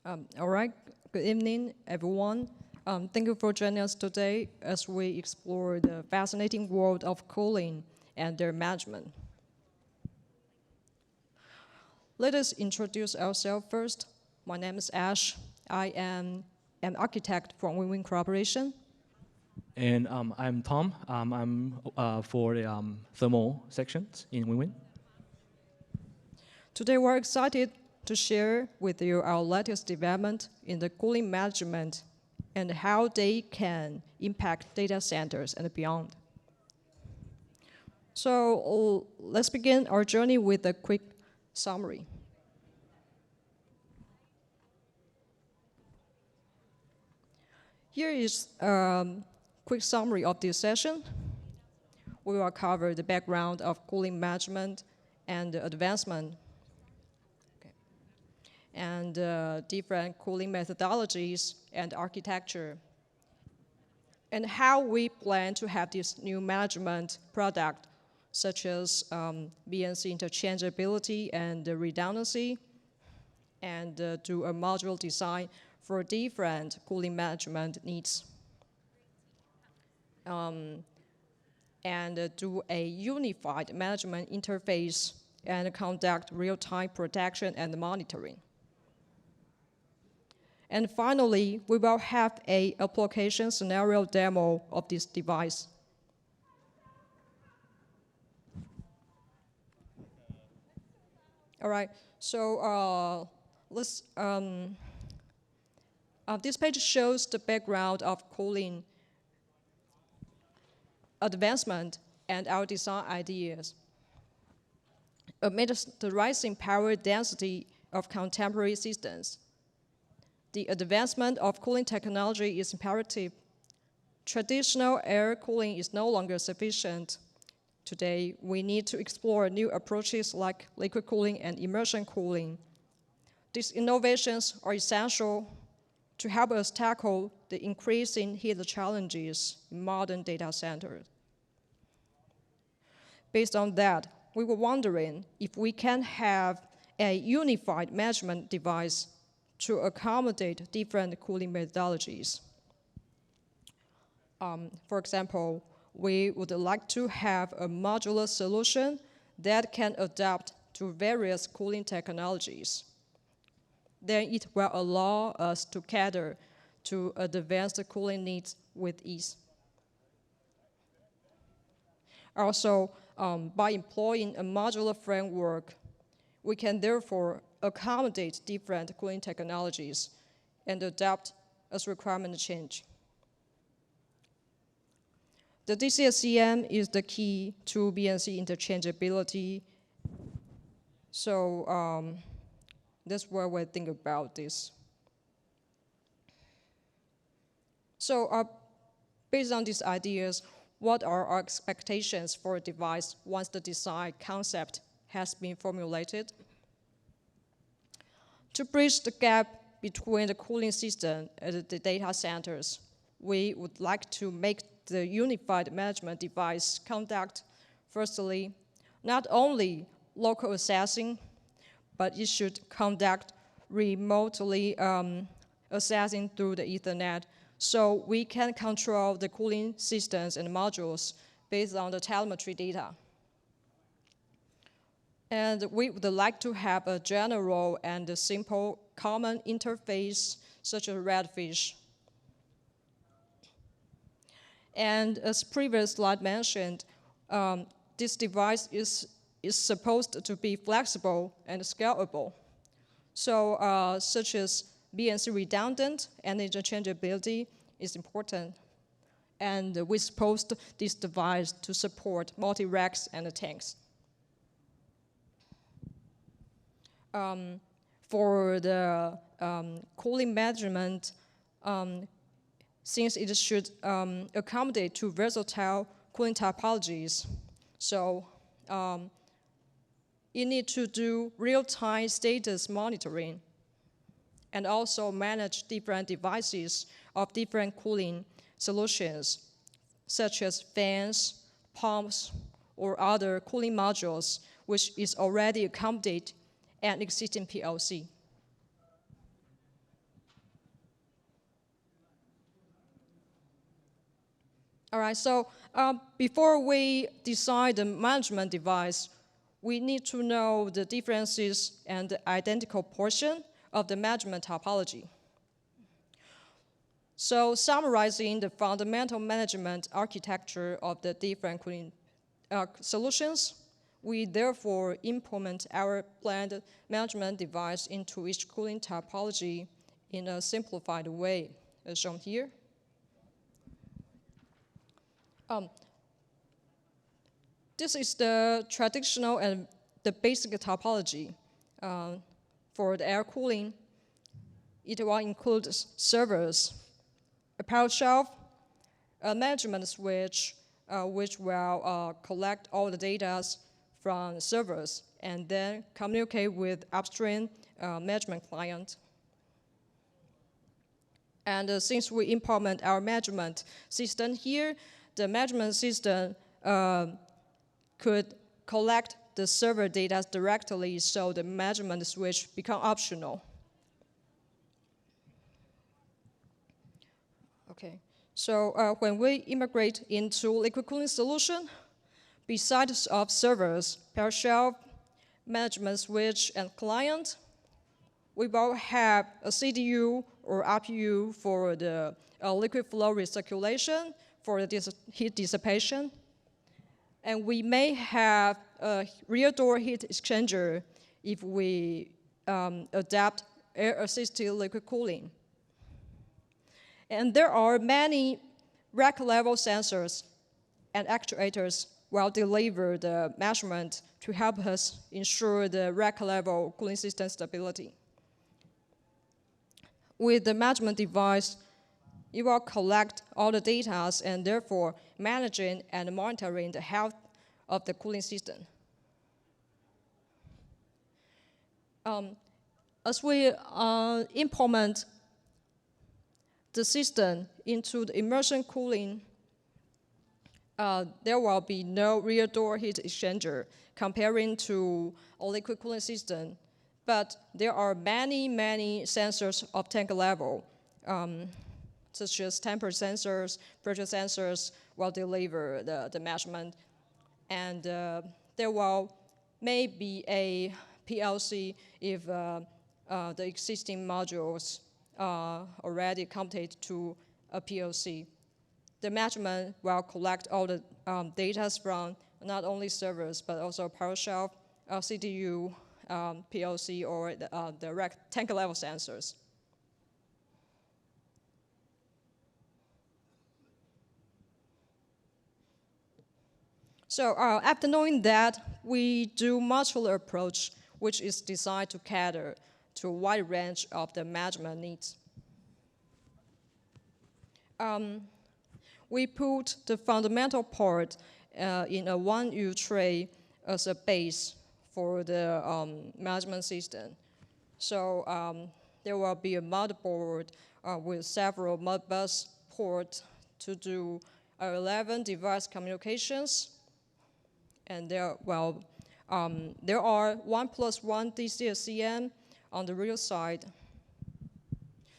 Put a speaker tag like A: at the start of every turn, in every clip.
A: All right, good evening, everyone. Thank you for joining us today as we explore the fascinating world of cooling and their management. Let us introduce ourselves first. My name is Ash. I am an architect from Wiwynn Corporation.
B: And I'm Tom. I'm for the thermal sections in Wiwynn.
A: Today, we're excited to share with you our latest development in the cooling management and how they can impact data centers and beyond. So let's begin our journey with a quick summary. Here is a quick summary of this session. We will cover the background of cooling management and the advancement and different cooling methodologies and architecture, and how we plan to have this new management product, such as BNC interchangeability and redundancy, and do a modular design for different cooling management needs. And do a unified management interface and conduct real-time protection and monitoring. And finally, we will have an application scenario demo of this device. All right, so this page shows the background of cooling advancement and our design ideas. Amid the rising power density of contemporary systems, the advancement of cooling technology is imperative. Traditional air cooling is no longer sufficient. Today, we need to explore new approaches like liquid cooling and immersion cooling. These innovations are essential to help us tackle the increasing heat challenges in modern data centers. Based on that, we were wondering if we can have a unified management device to accommodate different cooling methodologies. For example, we would like to have a modular solution that can adapt to various cooling technologies. Then it will allow us to cater to advanced cooling needs with ease. Also, by employing a modular framework, we can therefore accommodate different cooling technologies and adapt as requirements change. The DCSCM is the key to BNC interchangeability. So that's where we think about this. So based on these ideas, what are our expectations for a device once the design concept has been formulated? To bridge the gap between the cooling system and the data centers, we would like to make the unified management device conduct, firstly, not only local assessing, but it should conduct remotely assessing through the Ethernet, so we can control the cooling systems and modules based on the telemetry data. And we would like to have a general and a simple common interface, such as Redfish. And as previous slide mentioned, this device is supposed to be flexible and scalable. So such as BNC redundant and interchangeability is important. And we suppose this device to support multi-racks and tanks. For the cooling management, since it should accommodate two versatile cooling topologies, so you need to do real-time status monitoring and also manage different devices of different cooling solutions, such as fans, pumps, or other cooling modules, which is already accommodated an existing PLC. All right, so before we decide the management device, we need to know the differences and the identical portion of the management topology. So summarizing the fundamental management architecture of the different cooling solutions, we therefore implement our planned management device into each cooling topology in a simplified way, as shown here. This is the traditional and the basic topology for the air cooling. It will include servers, a power shelf, a management switch, which will collect all the data from servers and then communicate with upstream management client. And since we implement our management system here, the management system could collect the server data directly, so the management switch become optional. Okay, so when we immigrate into liquid cooling solution, besides of servers, power shelf, management switch, and client, we will have a CDU or RPU for the liquid flow recirculation, for the heat dissipation. And we may have a rear door heat exchanger if we adapt air-assisted liquid cooling. And there are many rack level sensors and actuators will deliver the measurement to help us ensure the rack level cooling system stability. With the management device, it will collect all the data and therefore managing and monitoring the health of the cooling system. As we implement the system into the immersion cooling, there will be no rear door heat exchanger comparing to a liquid cooling system. But there are many, many sensors of tank level, such as temperature sensors, pressure sensors will deliver the measurement. And there will maybe a PLC if the existing modules are already connected to a PLC. The measurement will collect all the data from not only servers, but also power shelf, CDU, PLC, or the tank level sensors. So after knowing that, we do modular approach, which is designed to cater to a wide range of the management needs. We put the fundamental part in a 1U tray as a base for the management system. So there will be a motherboard with several Modbus ports to do 11 device communications. And there are 1+1 DCSCM on the rear side.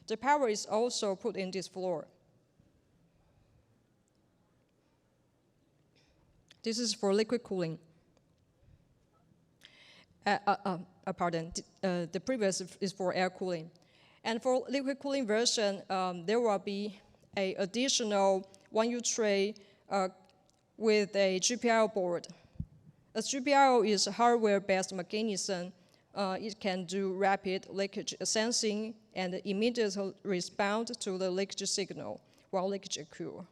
A: The power is also put in this floor. This is for liquid cooling. The previous is for air cooling. And for liquid cooling version, there will be an additional 1U tray with a GPIO board. As GPIO is a hardware-based mechanism, it can do rapid leakage sensing and immediately respond to the leakage signal while leakage occurs.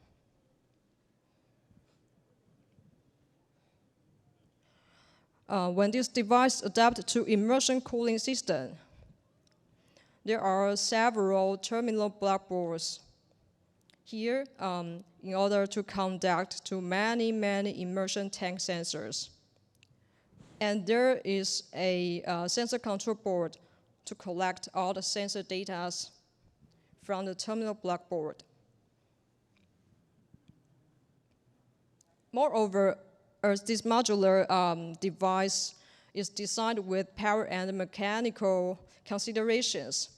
A: When this device adapts to immersion cooling system, there are several terminal blackboards here in order to conduct to many, many immersion tank sensors. And there is a sensor control board to collect all the sensor data from the terminal blackboard. Moreover, as this modular device is designed with power and mechanical considerations,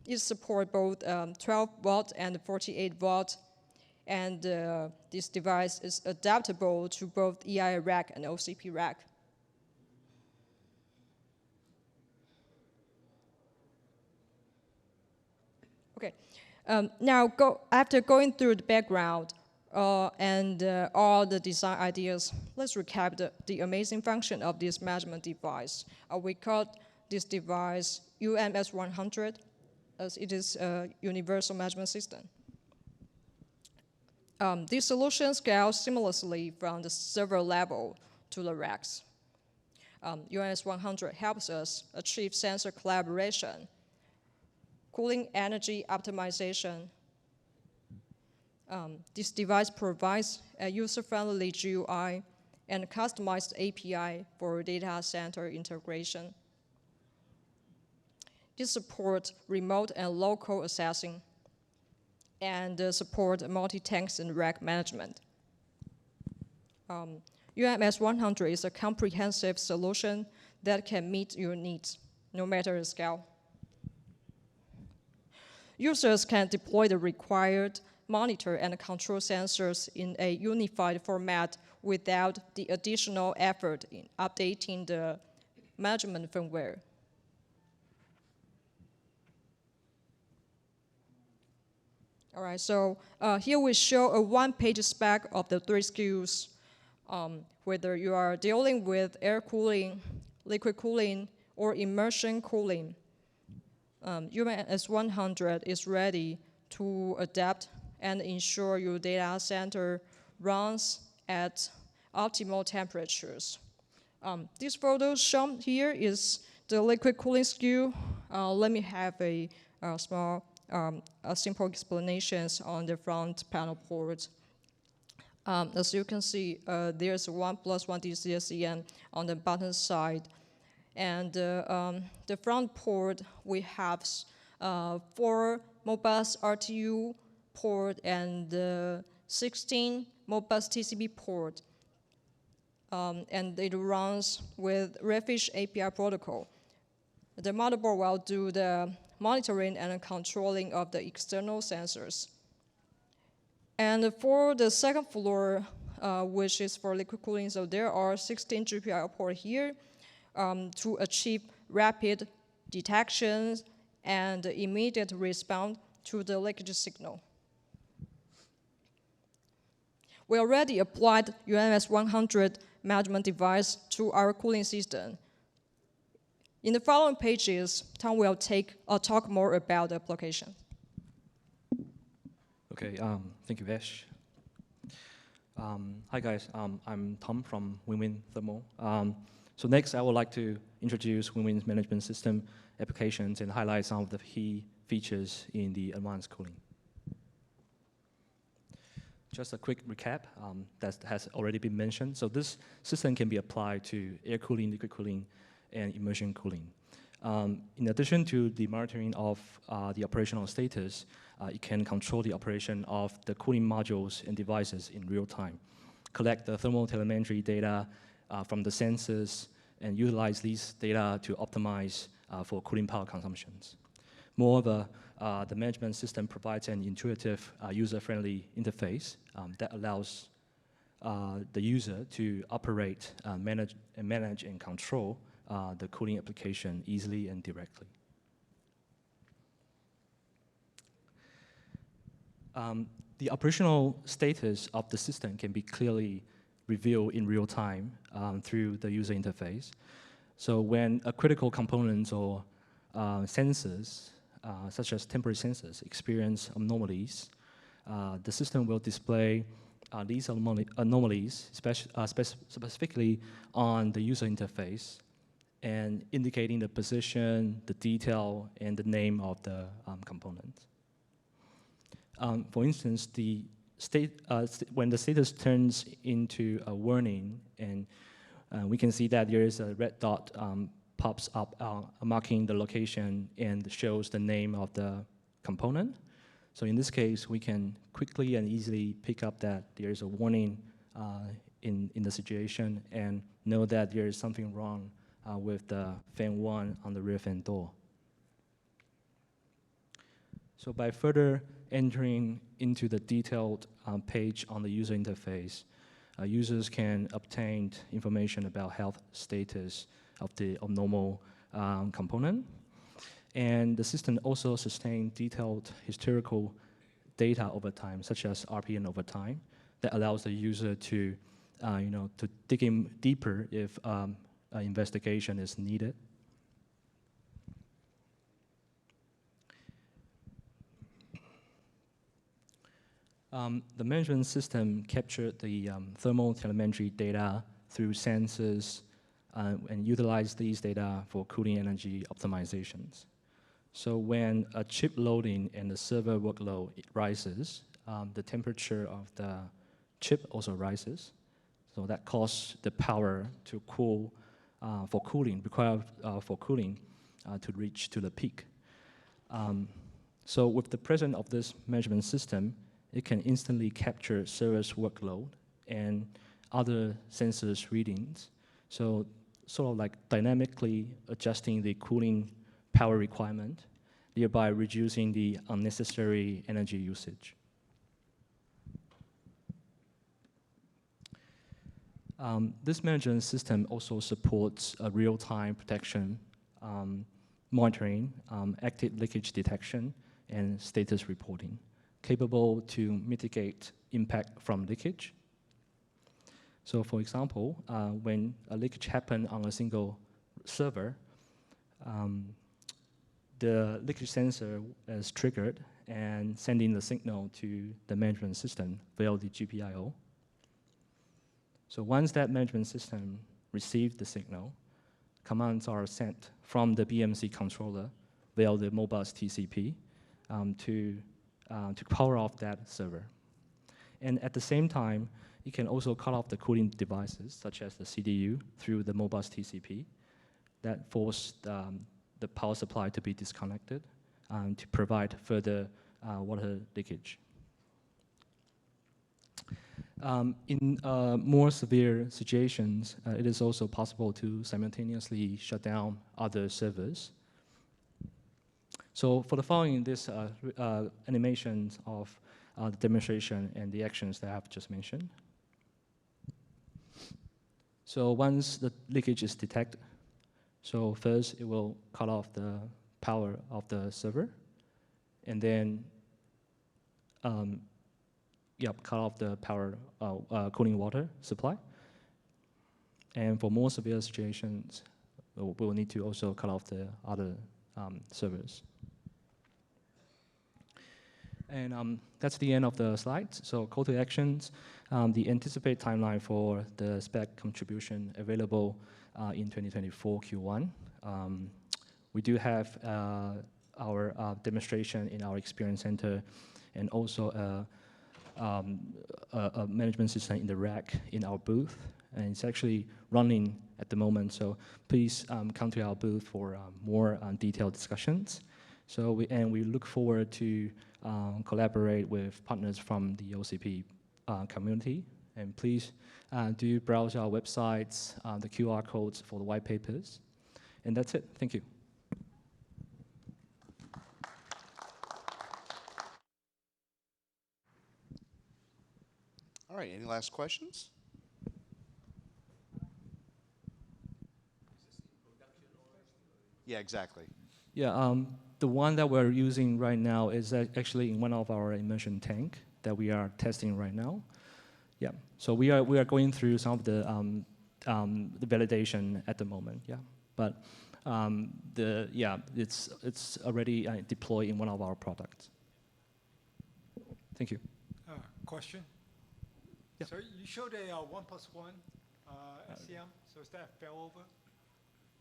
A: it supports both 12 volt and 48 volt, and this device is adaptable to both EI rack and OCP rack. Okay, now after going through the background and all the design ideas, let's recap the amazing function of this measurement device. We call this device UMS 100, as it is a universal measurement system. This solution scales seamlessly from the server level to the racks. UMS 100 helps us achieve sensor collaboration, cooling energy optimization. This device provides a user-friendly GUI and customized API for data center integration. This supports remote and local accessing and support multi-tanks and rack management. UMS 100 is a comprehensive solution that can meet your needs, no matter the scale. Users can deploy the required monitor and control sensors in a unified format without the additional effort in updating the management firmware. All right, so here we show a one-page spec of the 3 SKUs, whether you are dealing with air cooling, liquid cooling, or immersion cooling. UMS 100 is ready to adapt and ensure your data center runs at optimal temperatures. This photo shown here is the liquid cooling SKU. Let me have a small, simple explanations on the front panel port. As you can see, there's 1+1 DCSEN on the bottom side. And the front port, we have 4 Modbus RTU port and 16 Modbus TCP port. And it runs with Redfish API protocol. The motherboard will do the monitoring and controlling of the external sensors. And for the second floor, which is for liquid cooling, so there are 16 GPIO ports here to achieve rapid detection and immediate response to the leakage signal. We already applied UMS 100 measurement device to our cooling system. In the following pages, Tom will talk more about the application.
B: Okay, thank you, Vesh. Hi guys, I'm Tom from Wiwynn Thermal. So next, I would like to introduce Wiwynn's management system applications and highlight some of the key features in the advanced cooling. Just a quick recap that has already been mentioned. So this system can be applied to air cooling, liquid cooling, and immersion cooling. In addition to the monitoring of the operational status, it can control the operation of the cooling modules and devices in real time, collect the thermal telemetry data from the sensors, and utilize these data to optimize for cooling power consumptions. Moreover, the management system provides an intuitive, user-friendly interface that allows the user to operate, manage and control the cooling application easily and directly. The operational status of the system can be clearly revealed in real time through the user interface. So when a critical component or sensors, such as temporary sensors, experience anomalies, the system will display these anomalies specifically on the user interface and indicating the position, the detail, and the name of the component. For instance, when the status turns into a warning, and we can see that there is a red dot pops up marking the location and shows the name of the component. So in this case, we can quickly and easily pick up that there is a warning in the situation and know that there is something wrong with the fan 1 on the rear fan door. So by further entering into the detailed page on the user interface, users can obtain information about health status of the abnormal component. And the system also sustains detailed historical data over time, such as RPN over time, that allows the user to, to dig in deeper if investigation is needed. The management system captured the thermal telemetry data through sensors and utilized these data for cooling energy optimizations. So when a chip loading and the server workload rises, the temperature of the chip also rises. So that causes the power to cool required for cooling to reach to the peak. So with the presence of this measurement system, it can instantly capture server's workload and other sensors readings. So sort of like dynamically adjusting the cooling power requirement, thereby reducing the unnecessary energy usage. This management system also supports real-time protection, monitoring, active leakage detection, and status reporting, capable to mitigate impact from leakage. So for example, when a leakage happens on a single server, the leakage sensor is triggered and sending the signal to the management system via the GPIO. So once that management system receives the signal, commands are sent from the BMC controller via the Modbus TCP to power off that server. And at the same time, it can also cut off the cooling devices, such as the CDU, through the Modbus TCP. That force the power supply to be disconnected to provide further water leakage. In more severe situations, it is also possible to simultaneously shut down other servers. So for the following, this animations of the demonstration and the actions that I have just mentioned. So once the leakage is detected, so first it will cut off the power of the server, and then cut off the power cooling water supply. And for more severe situations, we'll need to also cut off the other servers. And that's the end of the slides. So call to actions, the anticipated timeline for the spec contribution available in 2024 Q1. We do have our demonstration in our experience center and also a management system in the rack in our booth. And it's actually running at the moment, so please come to our booth for more detailed discussions. So we look forward to collaborate with partners from the OCP community. And please do browse our websites, the QR codes for the white papers. And that's it. Thank you.
C: All right, any last questions? Yeah, exactly.
B: Yeah, the one that we're using right now is actually in one of our immersion tank that we are testing right now. Yeah, so we are going through some of the validation at the moment. Yeah, but it's already deployed in one of our products. Thank you.
D: Question.
B: Yeah.
D: So you showed a 1+1 SEM. So is that failover?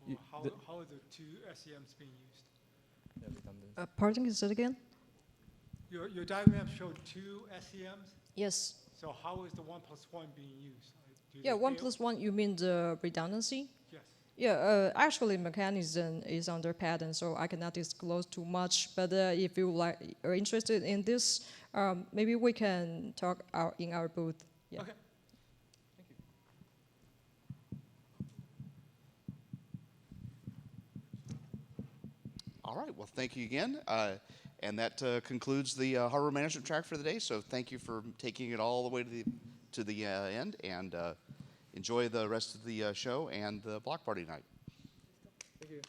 D: Or how are the two SEMs being used?
A: Pardon, is it again?
D: Your diagram showed two SEMs.
A: Yes.
D: So how is the 1+1 being used?
A: Yeah, 1+1, you mean the redundancy?
D: Yes.
A: Yeah, actually mechanism is under patent, so I cannot disclose too much. But if you are interested in this, maybe we can talk in our booth. Yeah.
D: Okay.
B: Thank you.
C: All All right, well, thank you again. And that concludes the harbor management track for the day. So thank you for taking it all the way to the end, and enjoy the rest of the show and the block party night.
D: Thank you.